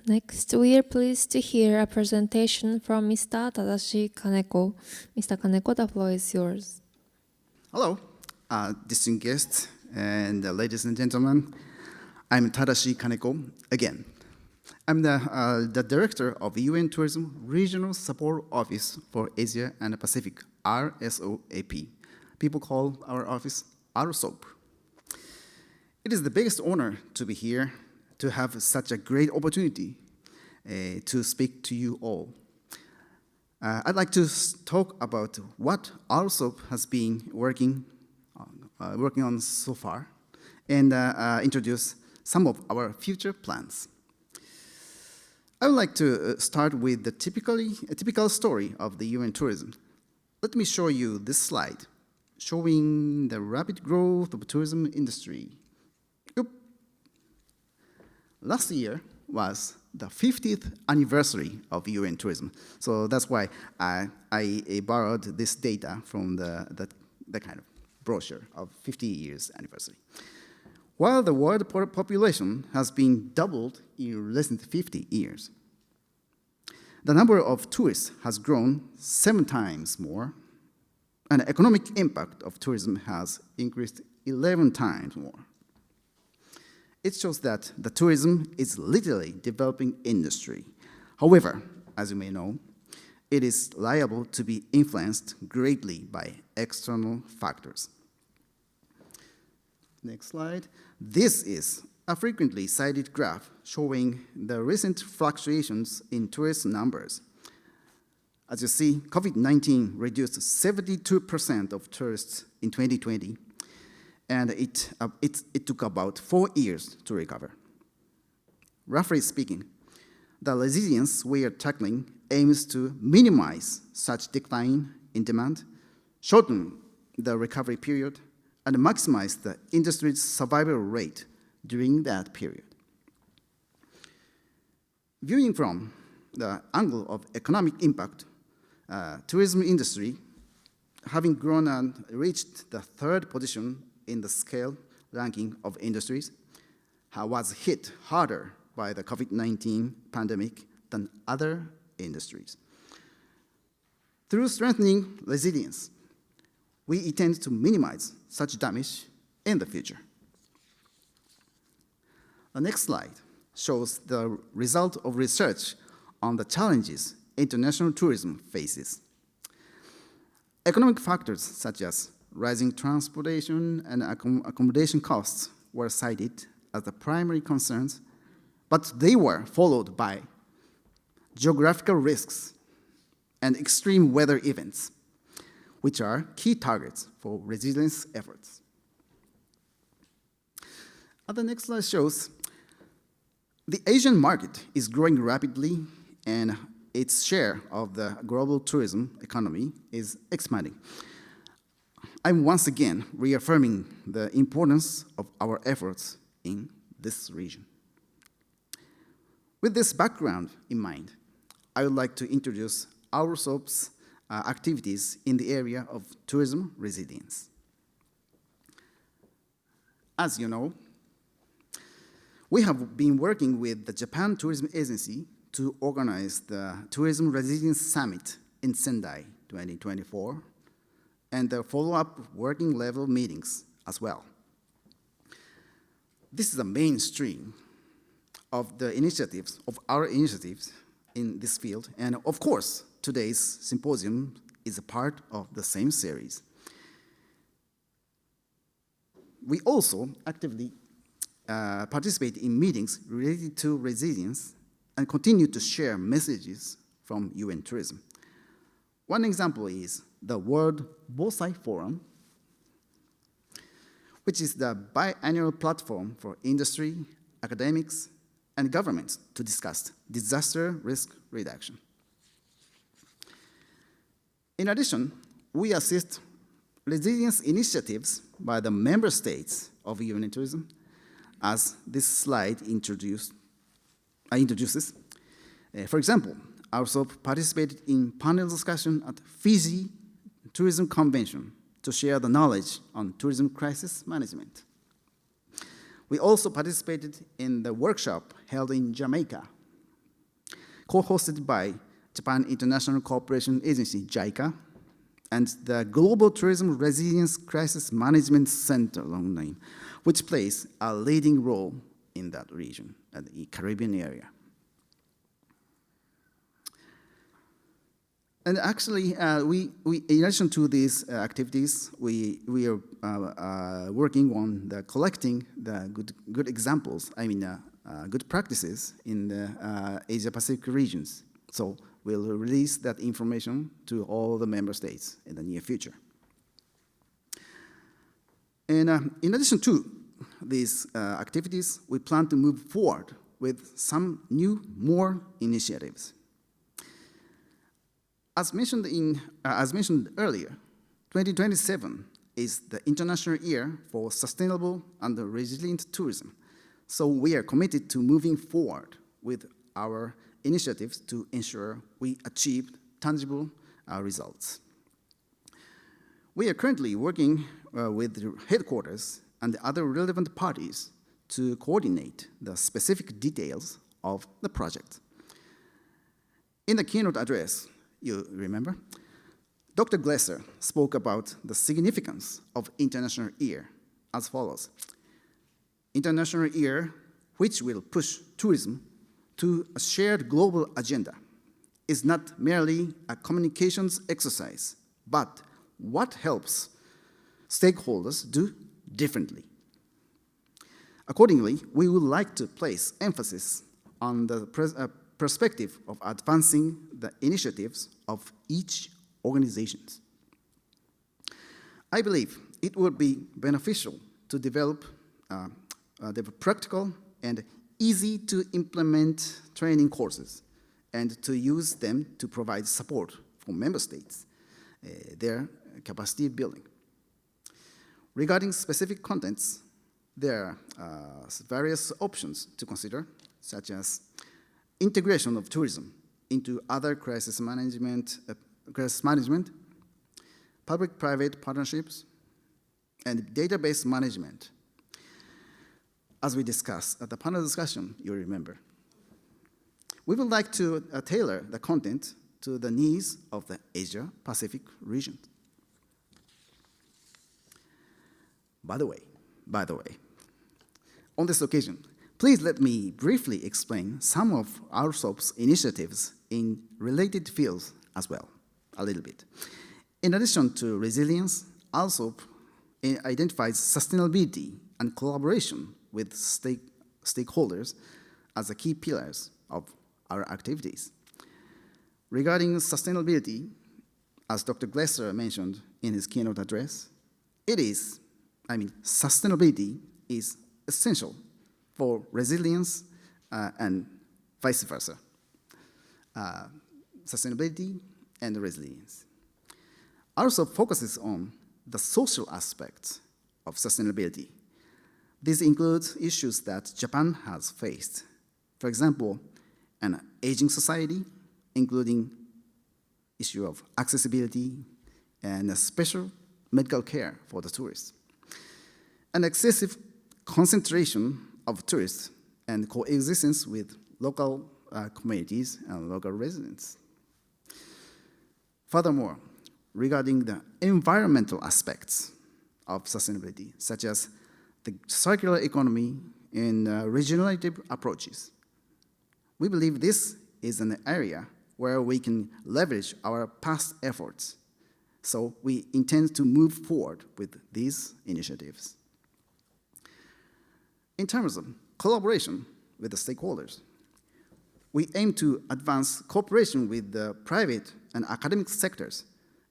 Next, we are pleased to hear a presentation from Mr. Tadashi Kaneko. Mr. Kaneko, the floor is yours. Hello, distinguished guests and ladies and gentlemen. I'm Tadashi Kaneko again. I'm the director of UN Tourism Regional Support Office for Asia and Pacific, RSOAP. People call our office RSOAP. It is the biggest honor to be here, to have such a great opportunity to speak to you all. I'd like to talk about what RSOAP has been working on so far and introduce some of our future plans. I would like to start with a typical story of the UN tourism. Let me show you this slide, showing the rapid growth of the tourism industry. Last year was the 50th anniversary of UN tourism, so that's why I borrowed this data from the kind of brochure of 50 years anniversary. While the world population has been doubled in recent 50 years, the number of tourists has grown 7 times more, and the economic impact of tourism has increased 11 times more. It shows that the tourism is literally developing industry. However, as you may know, it is liable to be influenced greatly by external factors. Next slide. This is a frequently cited graph showing the recent fluctuations in tourist numbers. As you see, COVID-19 reduced 72% of tourists in 2020, and it took about 4 years to recover. Roughly speaking, the resilience we are tackling aims to minimize such decline in demand, shorten the recovery period, and maximize the industry's survival rate during that period. Viewing from the angle of economic impact, tourism industry, having grown and reached the 3rd position in the scale ranking of industries, was hit harder by the COVID-19 pandemic than other industries. Through strengthening resilience, we intend to minimize such damage in the future. The next slide shows the result of research on the challenges international tourism faces. Economic factors such as rising transportation and accommodation costs were cited as the primary concerns, but they were followed by geographical risks and extreme weather events, which are key targets for resilience efforts. The next slide shows the Asian market is growing rapidly, and its share of the global tourism economy is expanding. I'm once again reaffirming the importance of our efforts in this region. With this background in mind, I would like to introduce RSOAP's activities in the area of tourism resilience. As you know, we have been working with the Japan Tourism Agency to organize the Tourism Resilience Summit in Sendai 2024 and the follow-up working level meetings as well. This is the mainstream of the initiatives, of our initiatives in this field, and of course, today's symposium is a part of the same series. We also actively participate in meetings related to resilience and continue to share messages from UN Tourism. One example is the World Bosai Forum, which is the biannual platform for industry, academics, and governments to discuss disaster risk reduction. In addition, we assist resilience initiatives by the member states of UN Tourism, as this slide introduces. For example, RSOAP participated in panel discussion at Fiji Tourism Convention to share the knowledge on tourism crisis management. We also participated in the workshop held in Jamaica co-hosted by Japan International Cooperation Agency, JICA, and the Global Tourism Resilience Crisis Management Center, long name, which plays a leading role in that region, the Caribbean area. And actually, in addition to these activities, we are working on collecting the good examples, good practices in the Asia-Pacific regions. So we'll release that information to all the member states in the near future. And in addition to these activities, we plan to move forward with some more initiatives. As mentioned earlier, 2027 is the International Year for Sustainable and Resilient Tourism. So we are committed to moving forward with our initiatives to ensure we achieve tangible results. We are currently working with the headquarters and other relevant parties to coordinate the specific details of the project. In the keynote address, you remember, Dr. Glesser spoke about the significance of International Year as follows. International Year, which will push tourism to a shared global agenda, is not merely a communications exercise, but what helps stakeholders do differently. Accordingly, we would like to place emphasis on the perspective of advancing the initiatives of each organization. I believe it would be beneficial to develop practical and easy to implement training courses and to use them to provide support for member states, their capacity building. Regarding specific contents, there are various options to consider, such as integration of tourism into other crisis management, public-private partnerships, and database management. As we discussed at the panel discussion, you remember. We would like to tailor the content to the needs of the Asia-Pacific region. By the way, on this occasion, please let me briefly explain some of ALSOP's initiatives in related fields as well, a little bit. In addition to resilience, ALSOP identifies sustainability and collaboration with stakeholders as the key pillars of our activities. Regarding sustainability, as Dr. Glesser mentioned in his keynote address, sustainability is essential for resilience and vice versa. Sustainability and resilience. Also focuses on the social aspects of sustainability. This includes issues that Japan has faced. For example, an aging society, including issue of accessibility and a special medical care for the tourists. An excessive concentration of tourists and coexistence with local communities and local residents. Furthermore, regarding the environmental aspects of sustainability, such as the circular economy and regenerative approaches, we believe this is an area where we can leverage our past efforts. So we intend to move forward with these initiatives. In terms of collaboration with the stakeholders, we aim to advance cooperation with the private and academic sectors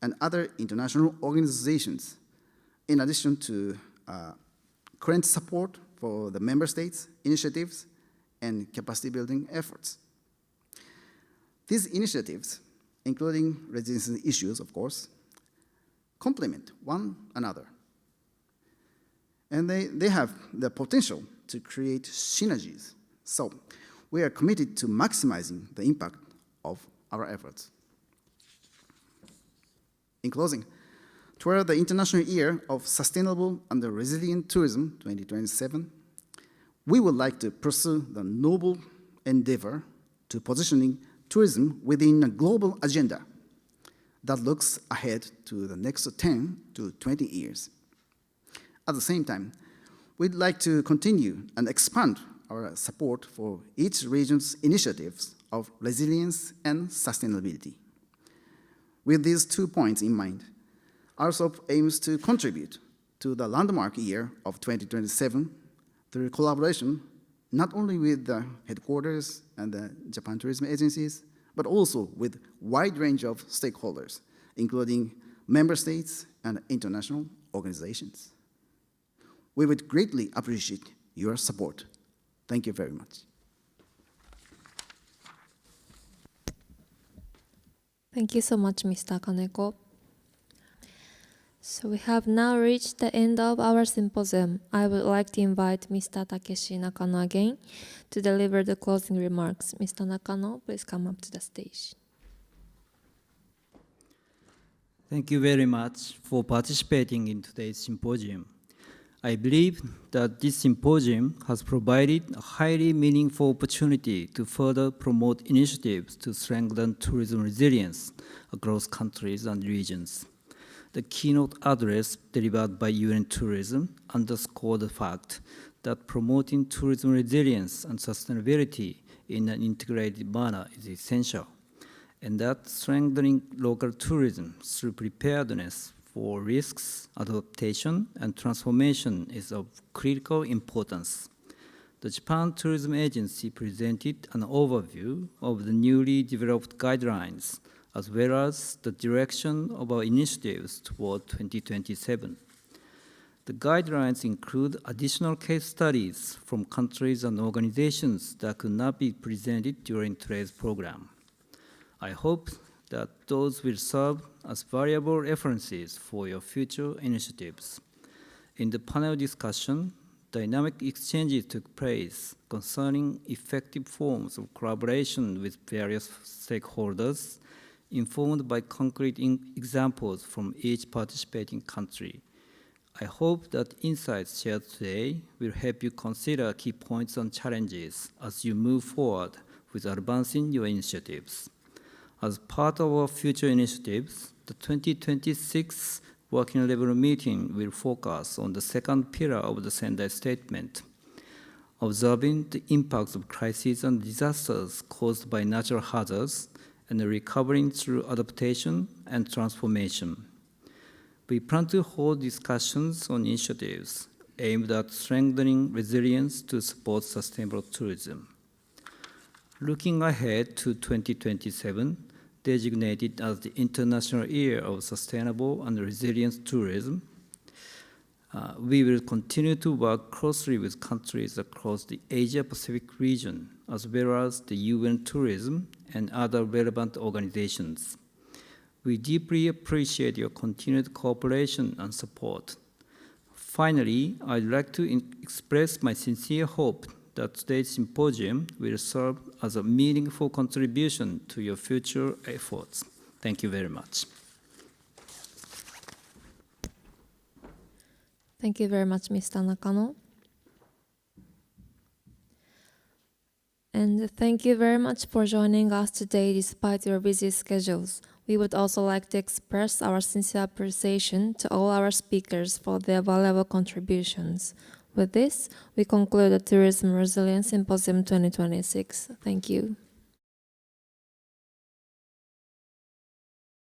and other international organizations, in addition to current support for the member states' initiatives and capacity building efforts. These initiatives, including resilience issues, of course, complement one another. And they have the potential to create synergies. So we are committed to maximizing the impact of our efforts. In closing, toward the International Year of Sustainable and Resilient Tourism 2027, we would like to pursue the noble endeavor to positioning tourism within a global agenda that looks ahead to the next 10 to 20 years. At the same time, we'd like to continue and expand our support for each region's initiatives of resilience and sustainability. With these 2 points in mind, RSOP aims to contribute to the landmark year of 2027 through collaboration not only with the headquarters and the Japan tourism agencies, but also with wide range of stakeholders, including member states and international organizations. We would greatly appreciate your support. Thank you very much. Thank you so much, Mr. Kaneko. So we have now reached the end of our symposium. I would like to invite Mr. Takeshi Nakano again to deliver the closing remarks. Mr. Nakano, please come up to the stage. Thank you very much for participating in today's symposium. I believe that this symposium has provided a highly meaningful opportunity to further promote initiatives to strengthen tourism resilience across countries and regions. The keynote address delivered by UN Tourism underscored the fact that promoting tourism resilience and sustainability in an integrated manner is essential, and that strengthening local tourism through preparedness for risks, adaptation, and transformation is of critical importance. The Japan Tourism Agency presented an overview of the newly developed guidelines as well as the direction of our initiatives toward 2027. The guidelines include additional case studies from countries and organizations that could not be presented during today's program. I hope that those will serve as valuable references for your future initiatives. In the panel discussion, dynamic exchanges took place concerning effective forms of collaboration with various stakeholders, informed by concrete examples from each participating country. I hope that insights shared today will help you consider key points and challenges as you move forward with advancing your initiatives. As part of our future initiatives, the 2026 Working Level Meeting will focus on the second pillar of the Sendai Statement, observing the impacts of crises and disasters caused by natural hazards and recovering through adaptation and transformation. We plan to hold discussions on initiatives aimed at strengthening resilience to support sustainable tourism. Looking ahead to 2027, designated as the International Year of Sustainable and Resilient Tourism, we will continue to work closely with countries across the Asia-Pacific region, as well as the UN Tourism and other relevant organizations. We deeply appreciate your continued cooperation and support. Finally, I'd like to express my sincere hope that today's symposium will serve as a meaningful contribution to your future efforts. Thank you very much. Thank you very much, Mr. Nakano. And thank you very much for joining us today despite your busy schedules. We would also like to express our sincere appreciation to all our speakers for their valuable contributions. With this, we conclude the Tourism Resilience Symposium 2026. Thank you.